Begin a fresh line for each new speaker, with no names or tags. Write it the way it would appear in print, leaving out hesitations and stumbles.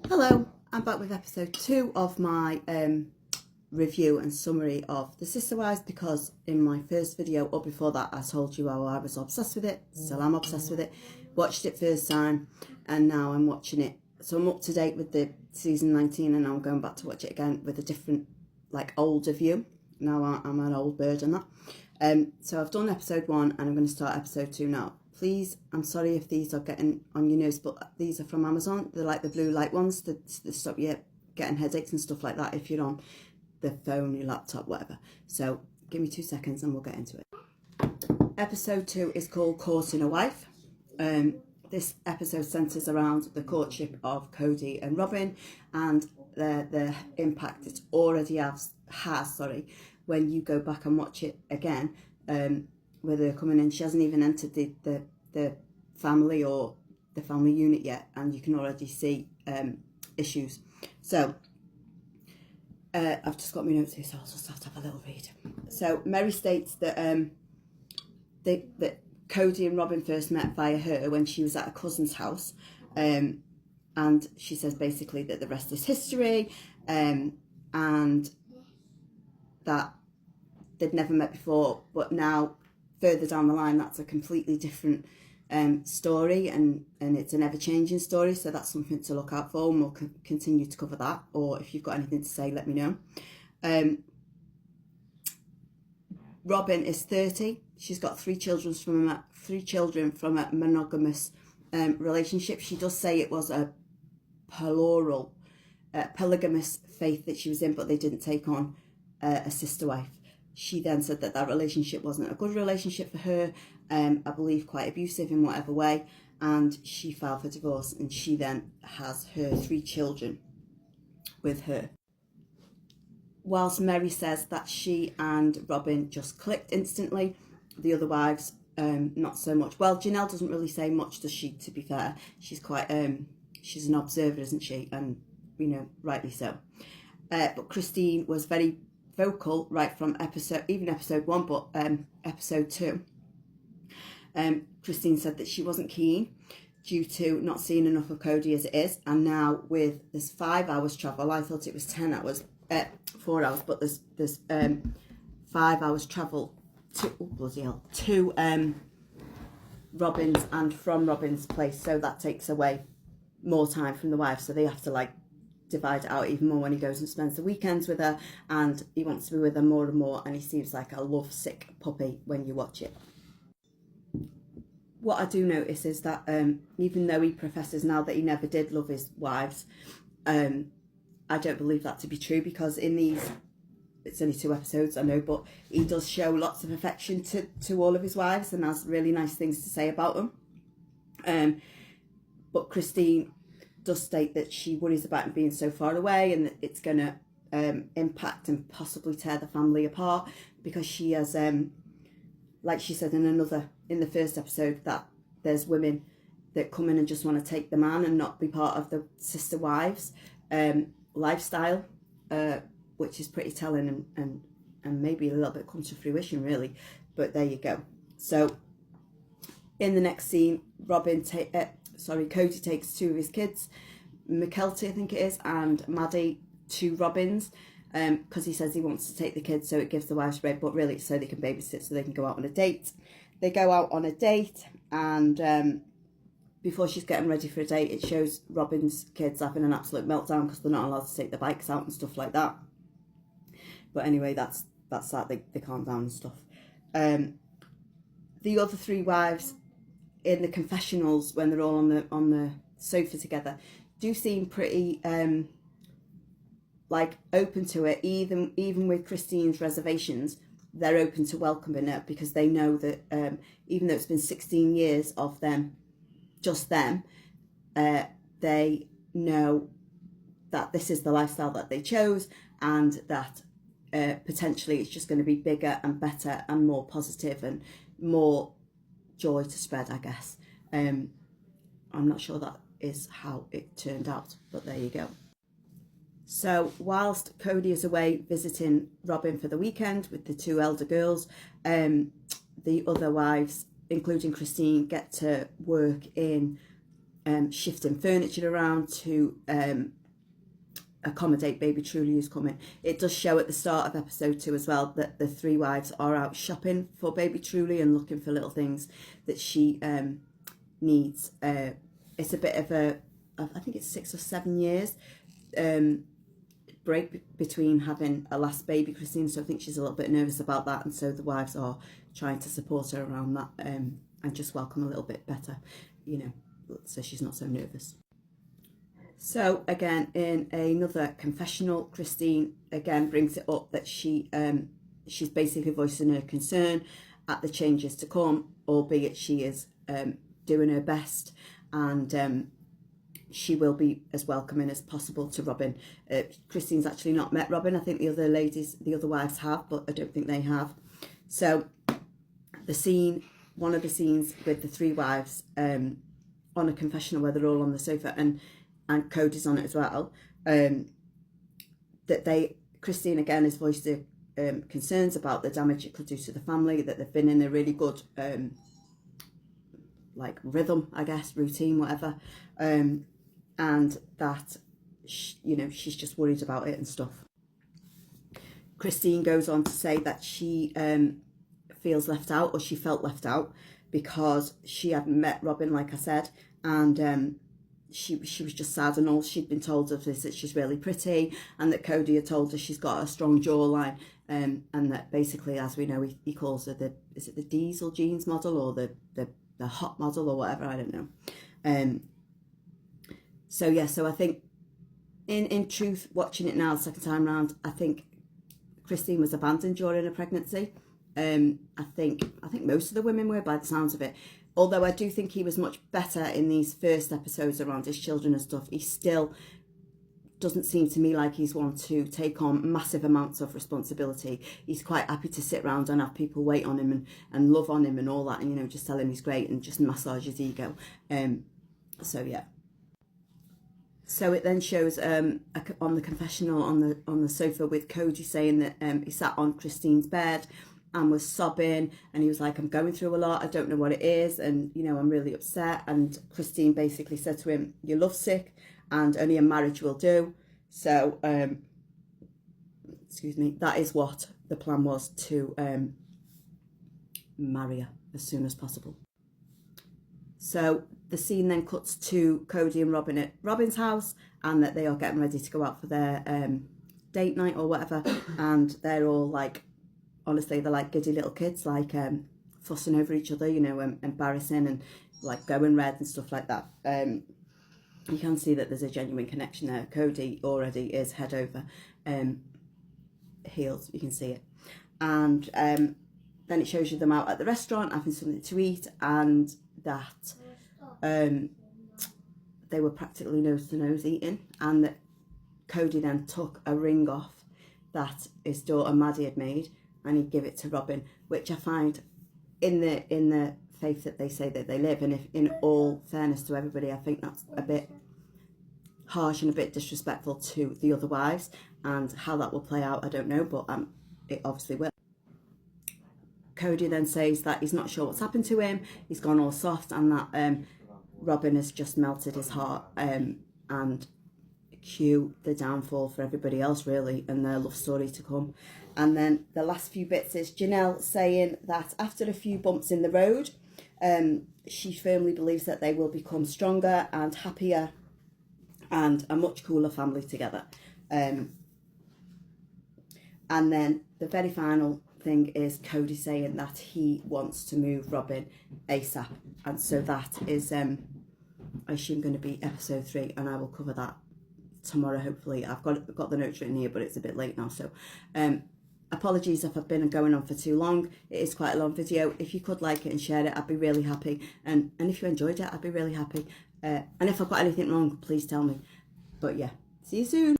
Hello, I'm back with episode 2 of my review and summary of The Sister Wives, because in my first video or before that I told you how I was obsessed with it, still am obsessed with it, watched it first time and now I'm watching it. So I'm up to date with the season 19 and now I'm going back to watch it again with a different, like, older view. Now I'm an old bird and that. So I've done episode 1 and I'm going to start episode 2 now. Please, I'm sorry if these are getting on your nerves, but these are from Amazon. They're like the blue light ones that stop you getting headaches and stuff like that if you're on the phone, your laptop, whatever. So give me 2 seconds and we'll get into it. Episode 2 is called Courting a Wife. This episode centres around the courtship of Cody and Robin and the impact it already has, when you go back and watch it again. Where they're coming in, she hasn't even entered the family or the family unit yet, and you can already see issues. So I've just got my notes here, so I'll just have to have a little read. So Mary states that that Cody and Robin first met via her when she was at a cousin's house, and she says basically that the rest is history, and that they'd never met before, but now further down the line that's a completely different story, and it's an ever-changing story, so that's something to look out for, and we'll continue to cover that. Or if you've got anything to say, let me know. Robin is 30. She's got three children from a monogamous relationship. She does say it was a polygamous faith that she was in, but they didn't take on a sister wife. She then said that relationship wasn't a good relationship for her, I believe quite abusive in whatever way, and she filed for divorce, and she then has her 3 children with her. Whilst Mary says that she and Robin just clicked instantly, the other wives, not so much. Well, Janelle doesn't really say much, does she, to be fair? She's quite, she's an observer, isn't she? And, you know, rightly so. But Christine was very vocal right from episode 1, but episode 2. Christine said that she wasn't keen due to not seeing enough of Cody as it is, and now with this 5 hours travel, I thought it was 10 hours, 4 hours, but there's 5 hours travel to Robin's and from Robin's place, so that takes away more time from the wife, so they have to like divide it out even more when he goes and spends the weekends with her, and he wants to be with her more and more, and he seems like a lovesick puppy when you watch it. What I do notice is that even though he professes now that he never did love his wives, I don't believe that to be true, because in these, it's only 2 episodes, I know, but he does show lots of affection to all of his wives and has really nice things to say about them. But Christine does state that she worries about him being so far away, and that it's going to impact and possibly tear the family apart, because she has, like she said in the first episode, that there's women that come in and just want to take the man and not be part of the sister wives lifestyle, which is pretty telling, and maybe a little bit comes to fruition really, but there you go. So in the next scene, Cody takes 2 of his kids, Mykelti I think it is, and Maddie, to Robin's, because he says he wants to take the kids so it gives the wives a break, but really it's so they can babysit, so they can go out on a date. They go out on a date, and before she's getting ready for a date, it shows Robin's kids having an absolute meltdown because they're not allowed to take their bikes out and stuff like that. But anyway, that's that, they calm down and stuff. The other 3 wives in the confessionals, when they're all on the sofa together, do seem pretty like open to it. Even with Christine's reservations, they're open to welcoming her, because they know that even though it's been 16 years of them, just them, they know that this is the lifestyle that they chose, and that potentially it's just going to be bigger and better and more positive and more joy to spread, I guess. I'm not sure that is how it turned out, but there you go. So whilst Cody is away visiting Robin for the weekend with the 2 elder girls, the other wives, including Christine, get to work in shifting furniture around to accommodate baby Truly who's coming. It does show at the start of episode 2 as well that the three wives are out shopping for baby Truly and looking for little things that she needs. It's a bit of I think it's 6 or 7 years break between having a last baby, Christine, so I think she's a little bit nervous about that, and so the wives are trying to support her around that and just welcome a little bit better, so she's not so nervous. So again, in another confessional, Christine again brings it up that she's basically voicing her concern at the changes to come, albeit she is doing her best, and she will be as welcoming as possible to Robin. Christine's actually not met Robin. I think the other wives have, but I don't think they have. So one of the scenes with the three wives on a confessional where they're all on the sofa and Cody's on it as well, Christine again has voiced her concerns about the damage it could do to the family, that they've been in a really good rhythm, I guess, routine, whatever, and that she's just worried about it and stuff. Christine goes on to say that she feels left out, or she felt left out, because she hadn't met Robin, like I said, and she was just sad, and all she'd been told of is that she's really pretty, and that Cody had told her she's got a strong jawline, and that basically, as we know, he calls her the diesel jeans model, or the hot model, or whatever, I don't know. So I think in truth, watching it now the second time round, I think Christine was abandoned during her pregnancy. I think most of the women were, by the sounds of it. Although I do think he was much better in these first episodes around his children and stuff, he still doesn't seem to me like he's one to take on massive amounts of responsibility. He's quite happy to sit around and have people wait on him and love on him and all that, and just tell him he's great and just massage his ego. So yeah. So it then shows on the confessional on the sofa with Cody saying that he sat on Christine's bed and was sobbing, and he was like, I'm going through a lot, I don't know what it is, and I'm really upset. And Christine basically said to him, you're lovesick and only a marriage will do. So excuse me, that is what the plan was, to marry her as soon as possible. So the scene then cuts to Cody and Robin at Robin's house, and that they are getting ready to go out for their date night or whatever, and they're all like, honestly, they're like giddy little kids, like fussing over each other, embarrassing and like going red and stuff like that. You can see that there's a genuine connection there. Cody already is head over heels, you can see it. And then it shows you them out at the restaurant having something to eat, and that they were practically nose to nose eating, and that Cody then took a ring off that his daughter Maddie had made, and he'd give it to Robin, which I find, in the faith that they say that they live, and if in all fairness to everybody, I think that's a bit harsh and a bit disrespectful to the other wives, and how that will play out, I don't know, but it obviously will. Cody then says that he's not sure what's happened to him, he's gone all soft, and that Robin has just melted his heart, and cue the downfall for everybody else, really, and their love story to come. And then the last few bits is Janelle saying that after a few bumps in the road, she firmly believes that they will become stronger and happier and a much cooler family together. And then the very final thing is Cody saying that he wants to move Robin ASAP, and so that is I assume going to be episode 3, and I will cover that tomorrow, hopefully. I've got the notes written here, but it's a bit late now, so apologies if I've been going on for too long. It is quite a long video. If you could like it and share it, I'd be really happy, and if you enjoyed it, I'd be really happy, and if I've got anything wrong, please tell me. But yeah, see you soon.